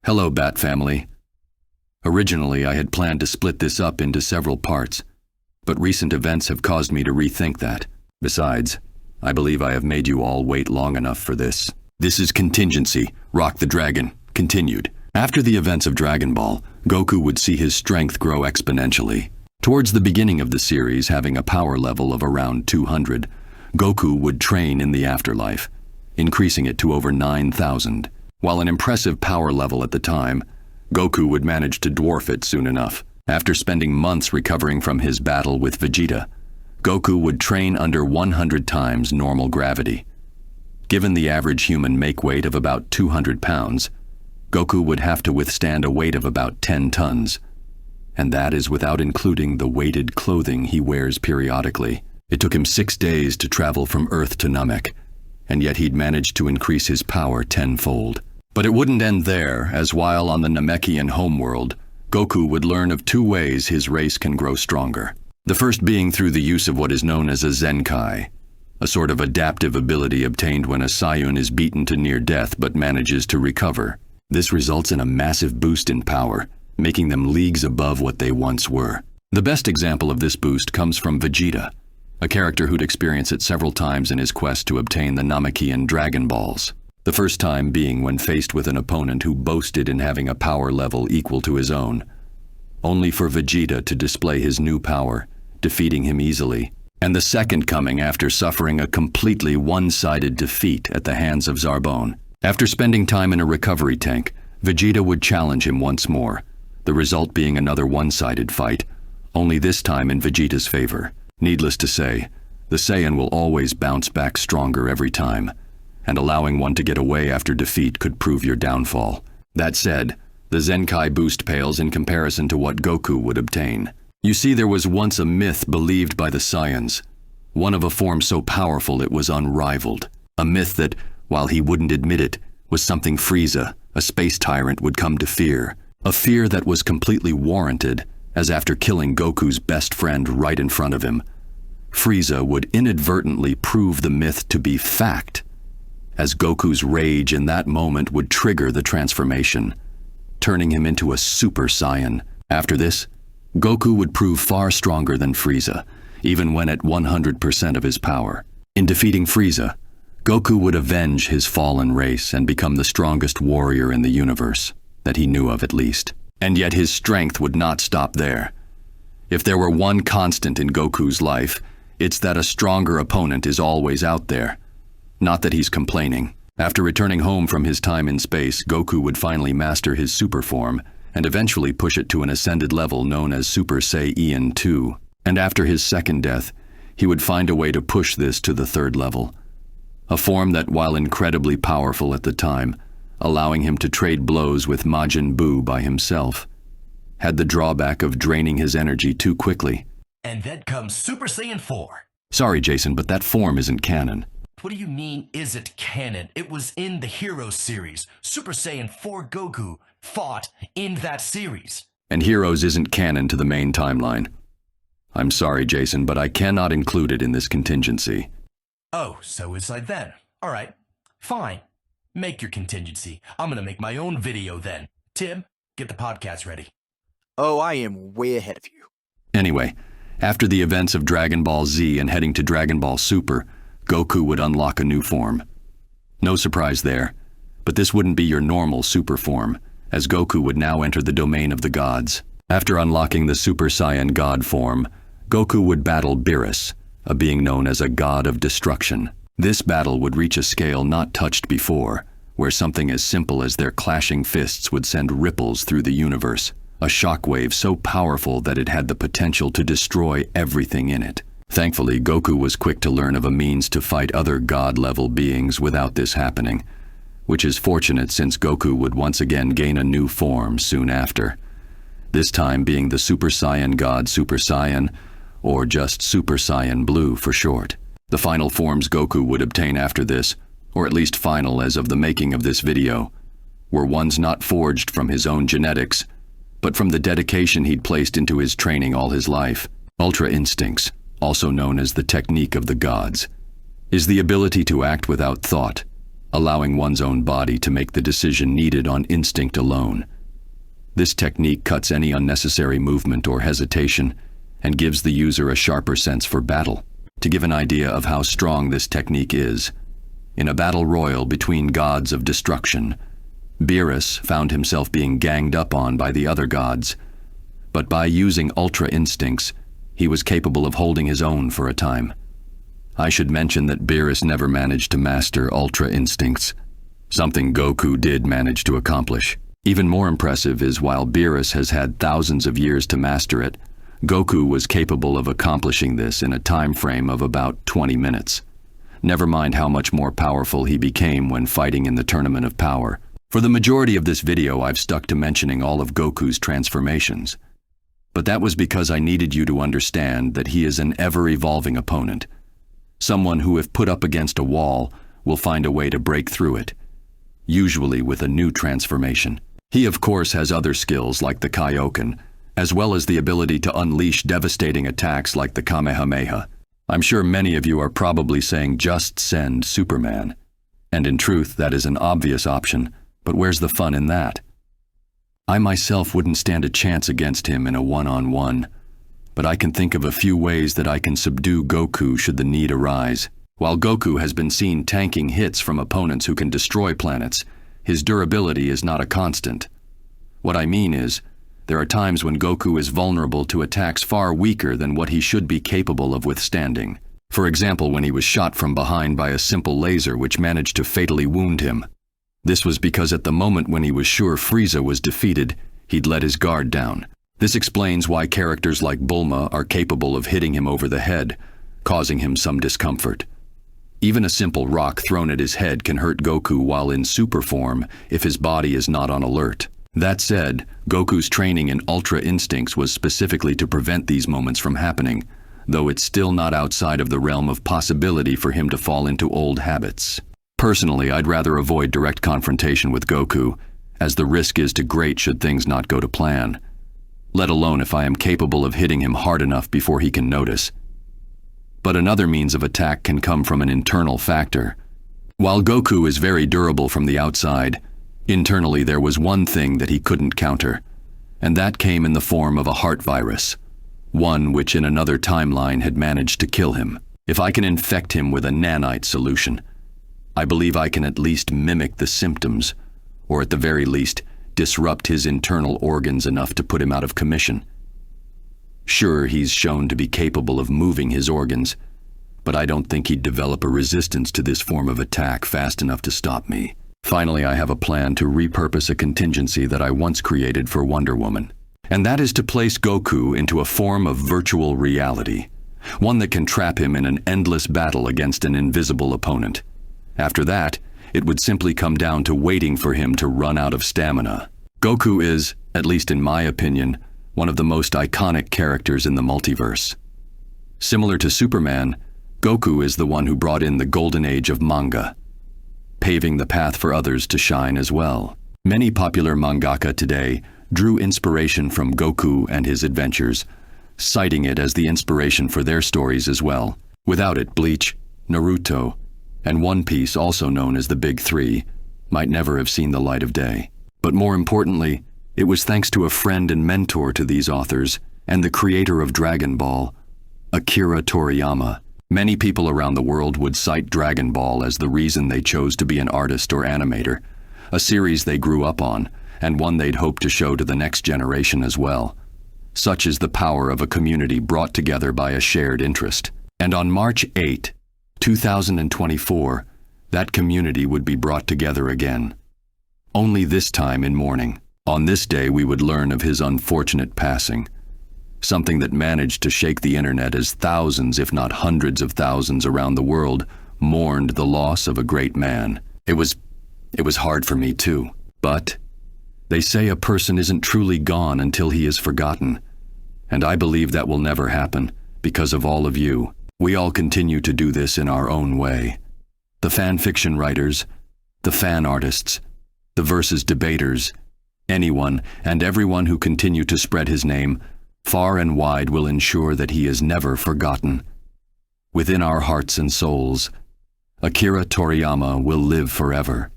Hello, Bat Family. Originally, I had planned to split this up into several parts, but recent events have caused me to rethink that. Besides, I believe I have made you all wait long enough for this. This is Contingency, Rock the Dragon, continued. After the events of Dragon Ball, Goku would see his strength grow exponentially. Towards the beginning of the series, having a power level of around 200, Goku would train in the afterlife, increasing it to over 9,000. While an impressive power level at the time, Goku would manage to dwarf it soon enough. After spending months recovering from his battle with Vegeta, Goku would train under 100 times normal gravity. Given the average human make weight of about 200 pounds, Goku would have to withstand a weight of about 10 tons. And that is without including the weighted clothing he wears periodically. It took him 6 days to travel from Earth to Namek, and yet he'd managed to increase his power tenfold. But it wouldn't end there, as while on the Namekian homeworld, Goku would learn of 2 ways his race can grow stronger. The first being through the use of what is known as a zenkai, a sort of adaptive ability obtained when a Saiyan is beaten to near death but manages to recover. This results in a massive boost in power, making them leagues above what they once were. The best example of this boost comes from Vegeta, a character who'd experience it several times in his quest to obtain the Namekian Dragon Balls. The first time being when faced with an opponent who boasted in having a power level equal to his own, only for Vegeta to display his new power, defeating him easily. And the second coming after suffering a completely one-sided defeat at the hands of Zarbon. After spending time in a recovery tank, Vegeta would challenge him once more, the result being another one-sided fight, only this time in Vegeta's favor. Needless to say, the Saiyan will always bounce back stronger every time, and allowing one to get away after defeat could prove your downfall. That said, the Zenkai boost pales in comparison to what Goku would obtain. You see, there was once a myth believed by the Saiyans, one of a form so powerful it was unrivaled. A myth that, while he wouldn't admit it, was something Frieza, a space tyrant, would come to fear. A fear that was completely warranted, as after killing Goku's best friend right in front of him, Frieza would inadvertently prove the myth to be fact, as Goku's rage in that moment would trigger the transformation, turning him into a Super Saiyan. After this, Goku would prove far stronger than Frieza, even when at 100% of his power. In defeating Frieza, Goku would avenge his fallen race and become the strongest warrior in the universe, that he knew of at least. And yet his strength would not stop there. If there were one constant in Goku's life, it's that a stronger opponent is always out there. Not that he's complaining. After returning home from his time in space, Goku would finally master his super form and eventually push it to an ascended level known as Super Saiyan 2. And after his second death, he would find a way to push this to the 3rd level. A form that, while incredibly powerful at the time, allowing him to trade blows with Majin Buu by himself, had the drawback of draining his energy too quickly. And then comes Super Saiyan 4. Sorry, Jason, but that form isn't canon. What do you mean, is it canon? It was in the Heroes series. Super Saiyan 4 Goku fought in that series. And Heroes isn't canon to the main timeline. I'm sorry, Jason, but I cannot include it in this contingency. Oh, so it's like then. All right, fine. Make your contingency. I'm gonna make my own video then. Tim, get the podcast ready. Oh, I am way ahead of you. Anyway, after the events of Dragon Ball Z and heading to Dragon Ball Super, Goku would unlock a new form. No surprise there, but this wouldn't be your normal super form, as Goku would now enter the domain of the gods. After unlocking the Super Saiyan God form, Goku would battle Beerus, a being known as a god of destruction. This battle would reach a scale not touched before, where something as simple as their clashing fists would send ripples through the universe, a shockwave so powerful that it had the potential to destroy everything in it. Thankfully, Goku was quick to learn of a means to fight other god-level beings without this happening, which is fortunate since Goku would once again gain a new form soon after. This time being the Super Saiyan God Super Saiyan, or just Super Saiyan Blue for short. The final forms Goku would obtain after this, or at least final as of the making of this video, were ones not forged from his own genetics, but from the dedication he'd placed into his training all his life. Ultra Instincts, also known as the technique of the gods, is the ability to act without thought, allowing one's own body to make the decision needed on instinct alone. This technique cuts any unnecessary movement or hesitation and gives the user a sharper sense for battle. To give an idea of how strong this technique is, in a battle royal between gods of destruction, Beerus found himself being ganged up on by the other gods, but by using ultra instincts, he was capable of holding his own for a time. I should mention that Beerus never managed to master ultra instincts, something Goku did manage to accomplish. Even more impressive is while Beerus has had thousands of years to master it, Goku was capable of accomplishing this in a time frame of about 20 minutes. Never mind how much more powerful he became when fighting in the Tournament of Power. For the majority of this video, I've stuck to mentioning all of Goku's transformations. But that was because I needed you to understand that he is an ever-evolving opponent. Someone who, if put up against a wall, will find a way to break through it, usually with a new transformation. He, of course, has other skills like the Kaioken, as well as the ability to unleash devastating attacks like the Kamehameha. I'm sure many of you are probably saying just send Superman. And in truth, that is an obvious option, but where's the fun in that? I myself wouldn't stand a chance against him in a one-on-one, but I can think of a few ways that I can subdue Goku should the need arise. While Goku has been seen tanking hits from opponents who can destroy planets, his durability is not a constant. What I mean is, there are times when Goku is vulnerable to attacks far weaker than what he should be capable of withstanding. For example, when he was shot from behind by a simple laser which managed to fatally wound him. This was because at the moment when he was sure Frieza was defeated, he'd let his guard down. This explains why characters like Bulma are capable of hitting him over the head, causing him some discomfort. Even a simple rock thrown at his head can hurt Goku while in super form if his body is not on alert. That said, Goku's training in Ultra Instincts was specifically to prevent these moments from happening, though it's still not outside of the realm of possibility for him to fall into old habits. Personally, I'd rather avoid direct confrontation with Goku, as the risk is too great should things not go to plan, let alone if I am capable of hitting him hard enough before he can notice. But another means of attack can come from an internal factor. While Goku is very durable from the outside, internally there was one thing that he couldn't counter, and that came in the form of a heart virus, one which in another timeline had managed to kill him. If I can infect him with a nanite solution, I believe I can at least mimic the symptoms, or at the very least, disrupt his internal organs enough to put him out of commission. Sure, he's shown to be capable of moving his organs, but I don't think he'd develop a resistance to this form of attack fast enough to stop me. Finally, I have a plan to repurpose a contingency that I once created for Wonder Woman, and that is to place Goku into a form of virtual reality, one that can trap him in an endless battle against an invisible opponent. After that, it would simply come down to waiting for him to run out of stamina. Goku is, at least in my opinion, one of the most iconic characters in the multiverse. Similar to Superman, Goku is the one who brought in the golden age of manga, paving the path for others to shine as well. Many popular mangaka today drew inspiration from Goku and his adventures, citing it as the inspiration for their stories as well. Without it, Bleach, Naruto, and One Piece, also known as the Big Three, might never have seen the light of day. But more importantly, it was thanks to a friend and mentor to these authors and the creator of Dragon Ball, Akira Toriyama. Many people around the world would cite Dragon Ball as the reason they chose to be an artist or animator, a series they grew up on, and one they'd hope to show to the next generation as well. Such is the power of a community brought together by a shared interest. And on March 8, 2024, that community would be brought together again. Only this time in mourning. On this day, we would learn of his unfortunate passing, something that managed to shake the internet as thousands, if not hundreds of thousands around the world mourned the loss of a great man. It was hard for me too. But they say a person isn't truly gone until he is forgotten, and I believe that will never happen because of all of you. We all continue to do this in our own way. The fan fiction writers, the fan artists, the versus debaters, anyone and everyone who continue to spread his name far and wide will ensure that he is never forgotten. Within our hearts and souls, Akira Toriyama will live forever.